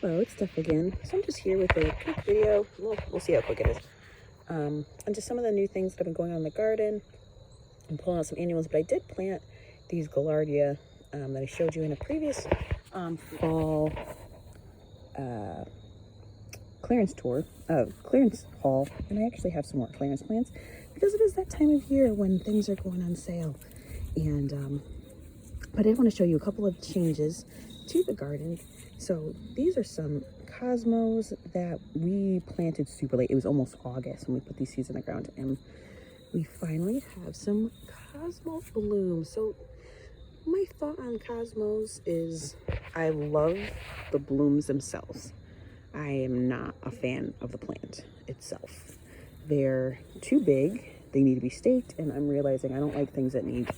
Hello, it's Steph again. So I'm just here with a quick video. We'll see how quick it is. And just some of the new things that have been going on in the garden. I'm pulling out some annuals, but I did plant these Gaillardia that I showed you in a previous fall clearance haul. And I actually have some more clearance plants because it is that time of year when things are going on sale. And but I want to show you a couple of changes to the garden. So these are some cosmos that we planted super late. It was almost August when we put these seeds in the ground, and we finally have some cosmo blooms. So my thought on cosmos is I love the blooms themselves. I am not a fan of the plant itself. They're too big. They need to be staked, and I'm realizing I don't like things that need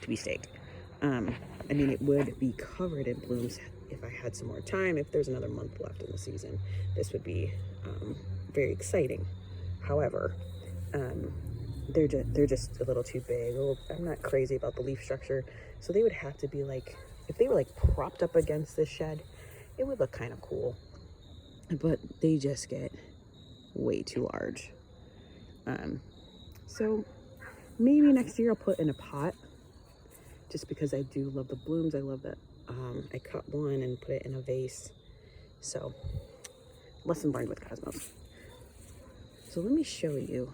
to be staked. I mean, it would be covered in blooms if I had some more time. If there's another month left in the season, this would be very exciting. However, they're just a little too big. I'm not crazy about the leaf structure, so they would have to be like, if they were like propped up against this shed, it would look kind of cool. But they just get way too large. So maybe next year I'll put in a pot, just because I do love the blooms. I love that I cut one and put it in a vase. So lesson learned with cosmos. So let me show you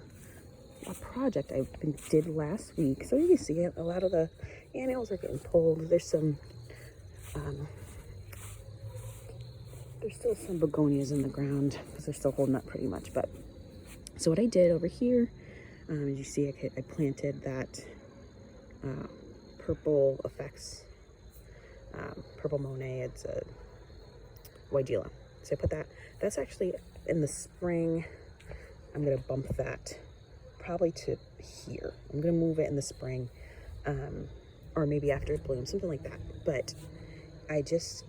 a project I did last week. So you can see a lot of the annuals are getting pulled. There's some there's still some begonias in the ground because they're still holding up pretty much. But so what I did over here, as you see, I planted that purple effects, purple Monet. It's a Weigela. So I put that's actually in the spring. I'm gonna bump that probably to here. I'm gonna move it in the spring, or maybe after it blooms, something like that. But I just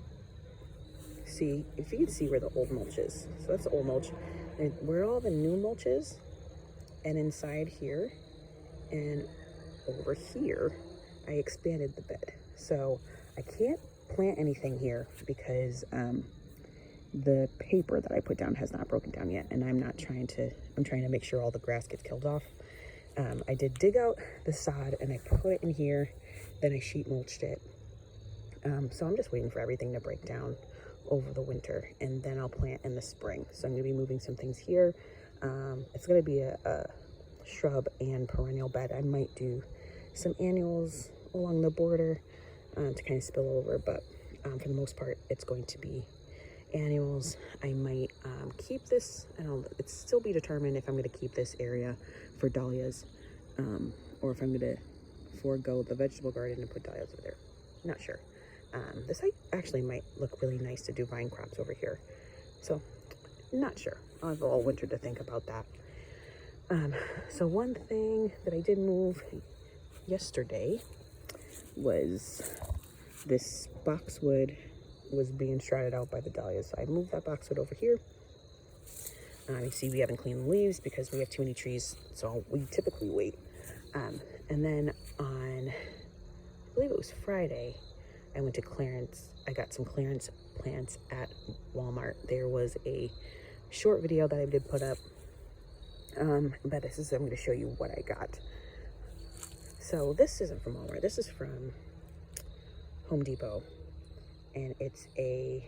see, if you can see where the old mulch is. So that's the old mulch, and where all the new mulch is, and inside here and over here, I expanded the bed. So I can't plant anything here because the paper that I put down has not broken down yet, and I'm trying to make sure all the grass gets killed off. I did dig out the sod and I put it in here, then I sheet mulched it. So I'm just waiting for everything to break down over the winter, and then I'll plant in the spring. So I'm gonna be moving some things here. It's gonna be a shrub and perennial bed. I might do some annuals along the border to kind of spill over, but for the most part, it's going to be annuals. I might keep this, and it's still be determined if I'm going to keep this area for dahlias, or if I'm going to forego the vegetable garden and put dahlias over there. Not sure. This actually might look really nice to do vine crops over here. So, not sure. I'll have all winter to think about that. So one thing that I did move yesterday was this boxwood was being shrouded out by the dahlias. So I moved that boxwood over here. You see we haven't cleaned the leaves because we have too many trees, so we typically wait. And then on, I believe it was Friday, I went to clearance. I got some clearance plants at Walmart. There was a short video that I did put up, but I'm going to show you what I got. So this isn't from Walmart. This is from Home Depot, and it's a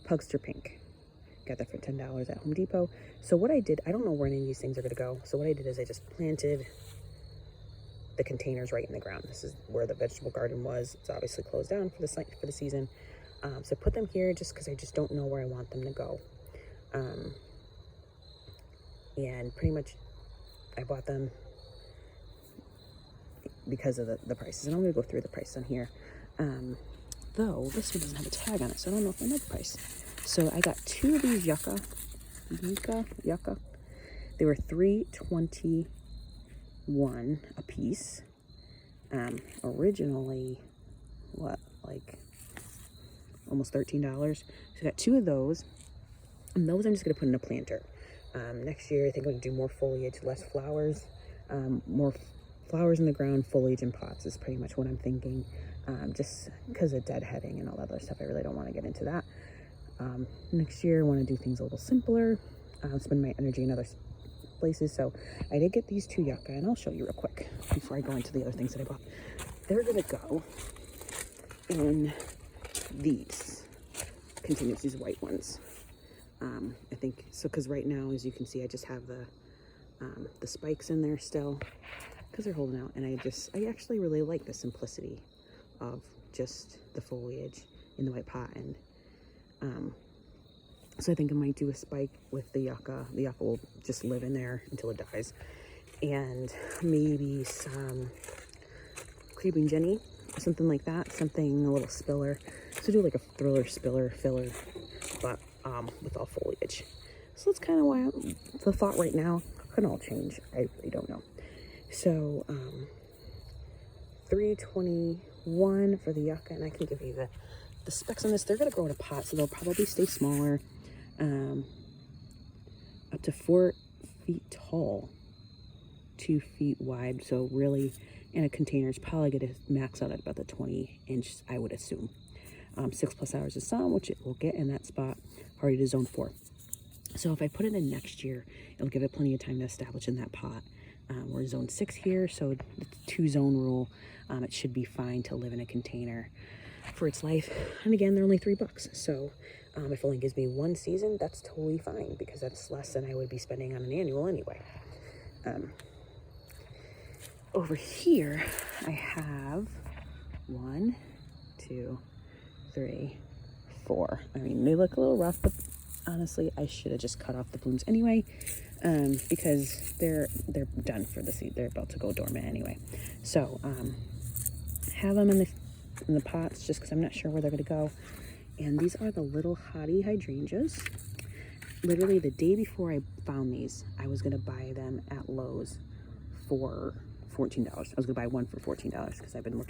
Pugster Pink. Got that for $10 at Home Depot. So what I did, I don't know where any of these things are going to go. So what I did is I just planted the containers right in the ground. This is where the vegetable garden was. It's obviously closed down for the season. So I put them here just because I just don't know where I want them to go. And pretty much I bought them because of the prices. And I'm going to go through the price on here. Though this one doesn't have a tag on it, so I don't know if I know the price. So I got two of these yucca. They were $3.21 a piece. Originally, like almost $13. So I got two of those, and those I'm just gonna put in a planter. Next year I think I'm gonna do more foliage, less flowers, more flowers in the ground, foliage in pots is pretty much what I'm thinking. Just because of deadheading and all that other stuff, I really don't want to get into that. Next year I want to do things a little simpler, spend my energy in other places. So I did get these 2 yucca, and I'll show you real quick before I go into the other things that I bought. They're gonna go in these containers, these white ones. I think so, because right now, as you can see, I just have the spikes in there still because they're holding out, and I actually really like the simplicity of just the foliage in the white pot. And so I think I might do a spike with the yucca. The yucca will just live in there until it dies, and maybe some creeping Jenny or something like that, something a little spiller. So do like a thriller spiller filler, but with all foliage. So that's kind of why the thought right now. Could all change. I really don't know. So $3.21 for the yucca, and I can give you the specs on this. They're gonna grow in a pot, so they'll probably stay smaller, up to 4 feet tall, 2 feet wide. So really, in a container, it's probably gonna max out at about the 20-inch, I would assume. 6+ hours of sun, which it will get in that spot, already to zone 4. So if I put it in next year, it'll give it plenty of time to establish in that pot. We're zone 6 here, so it's 2-zone rule. It should be fine to live in a container for its life. And again, they're only $3. So if it only gives me 1 season, that's totally fine, because that's less than I would be spending on an annual anyway. Over here, I have 1, 2, 3, 4. I mean, they look a little rough, but honestly, I should have just cut off the blooms anyway, because they're done for the seed. They're about to go dormant anyway. So have them in the pots, just because I'm not sure where they're going to go. And these are the little hottie hydrangeas. Literally the day before I found these, I was going to buy them at Lowe's for $14. I was going to buy one for $14 because I've been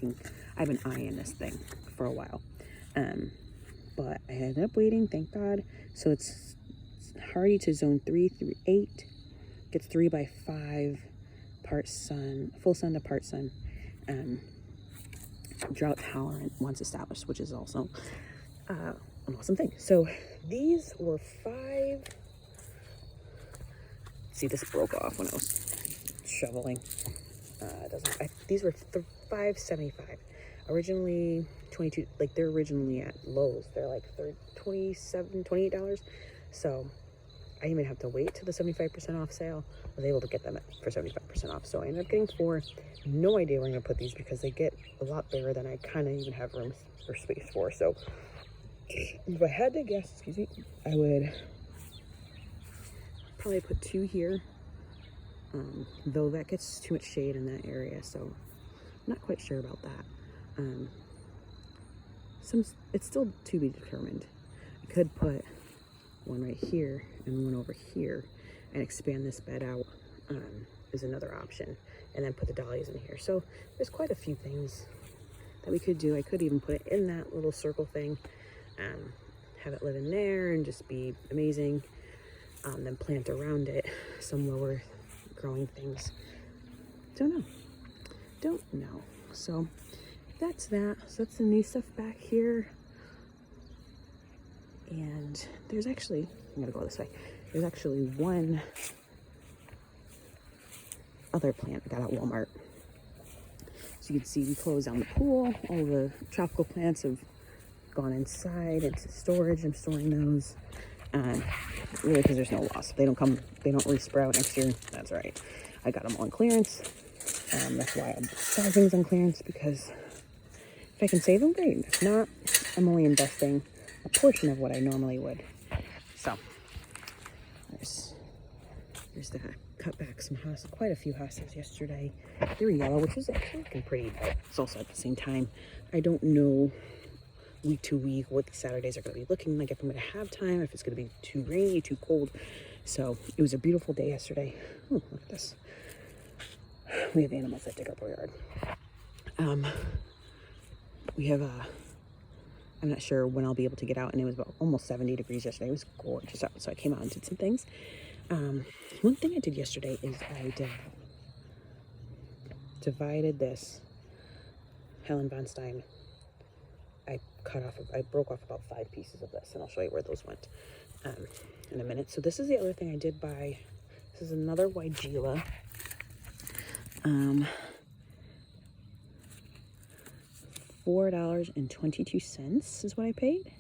eyeing this thing for a while. But I ended up waiting, thank God. So it's hardy to zone 3 through 8. Gets 3 by 5 part sun, full sun to part sun. Drought tolerant once established, which is also an awesome thing. So these were 5. See, this broke off when I was shoveling. These were $5.75. Originally 22, like they're originally at Lowe's. They're like $27, $28. So I didn't even have to wait till the 75% off sale. I was able to get them for 75% off. So I ended up getting 4. No idea where I'm gonna put these because they get a lot bigger than I kind of even have room or space for. So if I had to guess, excuse me, I would probably put 2 here. Though that gets too much shade in that area, so I'm not quite sure about that. It's still to be determined. I could put one right here and one over here and expand this bed out, is another option, and then put the dahlias in here. So there's quite a few things that we could do. I could even put it in that little circle thing, have it live in there and just be amazing. Then plant around it some lower growing things. Don't know. So that's that. So that's the new stuff back here. And there's actually, I'm gonna go this way. There's actually one other plant I got at Walmart. So you can see we closed down the pool. All the tropical plants have gone inside into storage. I'm storing those. Really, because there's no loss. If they don't resprout next year, that's all right. I got them on clearance. That's why I buy things on clearance, because if I can save them, great. If not, I'm only investing a portion of what I normally would. So there's that. Cut back some hostas, quite a few hostas yesterday. They were yellow, which was actually looking pretty, but it's also at the same time, I don't know week to week what the Saturdays are going to be looking like, if I'm going to have time, if it's going to be too rainy, too cold. So it was a beautiful day yesterday. Oh, look at this. We have animals that dig up our yard. We have I'm not sure when I'll be able to get out, and it was about almost 70 degrees yesterday. It was gorgeous out, so I came out and did some things. One thing I did yesterday is I divided this Helen von Stein. I I broke off about 5 pieces of this, and I'll show you where those went in a minute. So this is the other thing I did buy. This is another Weigela. $4.22 is what I paid,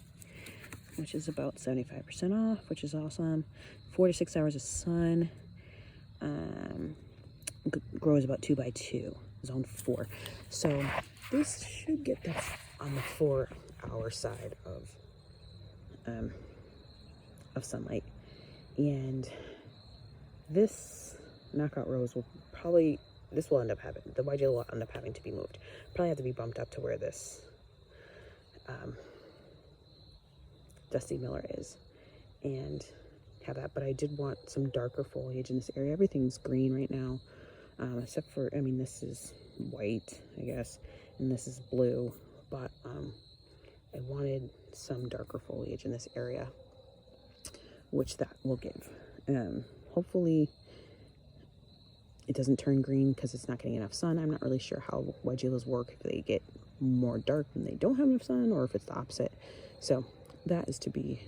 which is about 75% off, which is awesome. 4 to 6 hours of sun. Grows about 2 by 2, zone 4. So this should get that on the 4-hour side of sunlight. And this knockout rose will probably, the Weigela will end up having to be moved. Probably have to be bumped up to where this Dusty Miller is, and have that. But I did want some darker foliage in this area. Everything's green right now, except for, I mean, this is white, I guess, and this is blue, but I wanted some darker foliage in this area, which that will give. Hopefully it doesn't turn green because it's not getting enough sun. I'm not really sure how Weigelas work, if they get more dark when they don't have enough sun, or if it's the opposite. So that is to be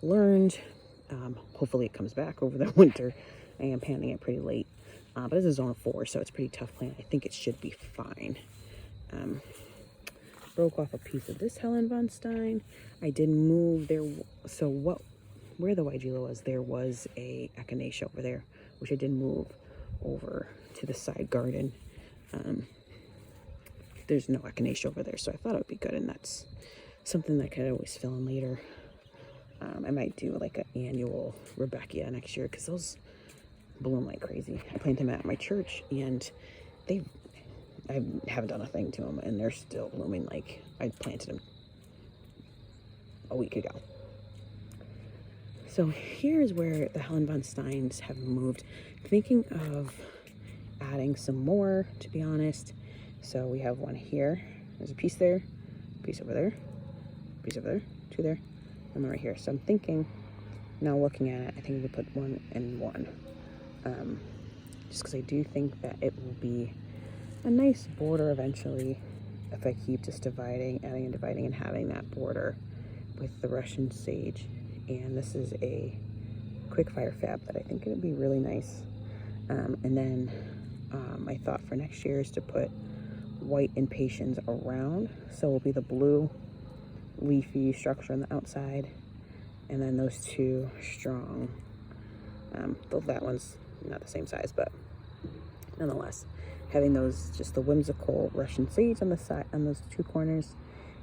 learned. Hopefully it comes back over the winter. I am planting it pretty late, but it's a zone 4, so it's a pretty tough plant. I think it should be fine. Broke off a piece of this Helen von Stein. I did move there. So where the Weigela was, there was a echinacea over there, which I did move over to the side garden. There's no echinacea over there, so I thought it would be good, and that's something that I could always fill in later. I might do like an annual Rebecca next year, because those bloom like crazy. I planted them at my church, and I haven't done a thing to them, and they're still blooming like I planted them a week ago. So here's where the Helen von Steins have moved. Thinking of adding some more, to be honest. So we have one here. There's a piece there, piece over there, piece over there, 2 there, and one right here. So I'm thinking, now looking at it, I think we could put 1 and 1. Just because I do think that it will be a nice border eventually if I keep just adding and dividing and having that border with the Russian sage. And this is a quick fire fab that I think it would be really nice. And then I thought for next year is to put white impatiens around, so it will be the blue leafy structure on the outside, and then those 2 strong, though that one's not the same size, but nonetheless, having those, just the whimsical Russian sage on the side, on those 2 corners,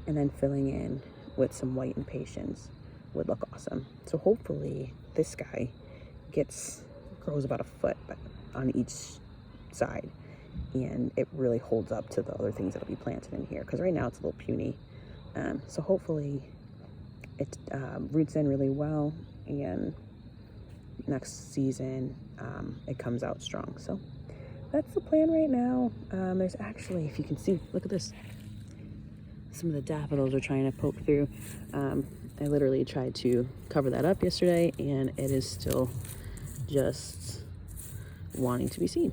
and then filling in with some white impatiens would look awesome. So hopefully this guy grows about 1 foot, but on each side, and it really holds up to the other things that'll be planted in here, because right now it's a little puny. So hopefully it roots in really well, and next season it comes out strong. So that's the plan right now. There's actually, if you can see, look at this, some of the daffodils are trying to poke through. I literally tried to cover that up yesterday, and it is still just wanting to be seen.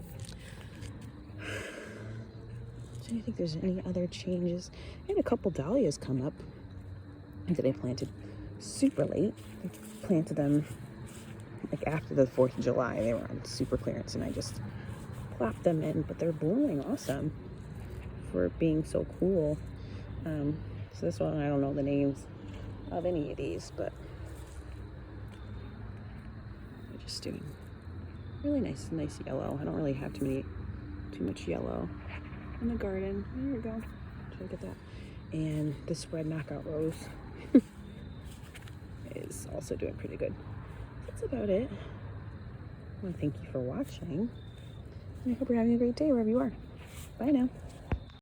So do you think there's any other changes? I had a couple dahlias come up that I planted super late. I planted them like after the 4th of July. They were on super clearance, and I just plopped them in, but they're blooming awesome for being so cool. So this one, I don't know the names of any of these, but they're just doing really nice yellow. I don't really have too much yellow in the garden. There we go. Look at that. And this red knockout rose is also doing pretty good. That's about it. I want to thank you for watching, and I hope you're having a great day wherever you are. Bye now.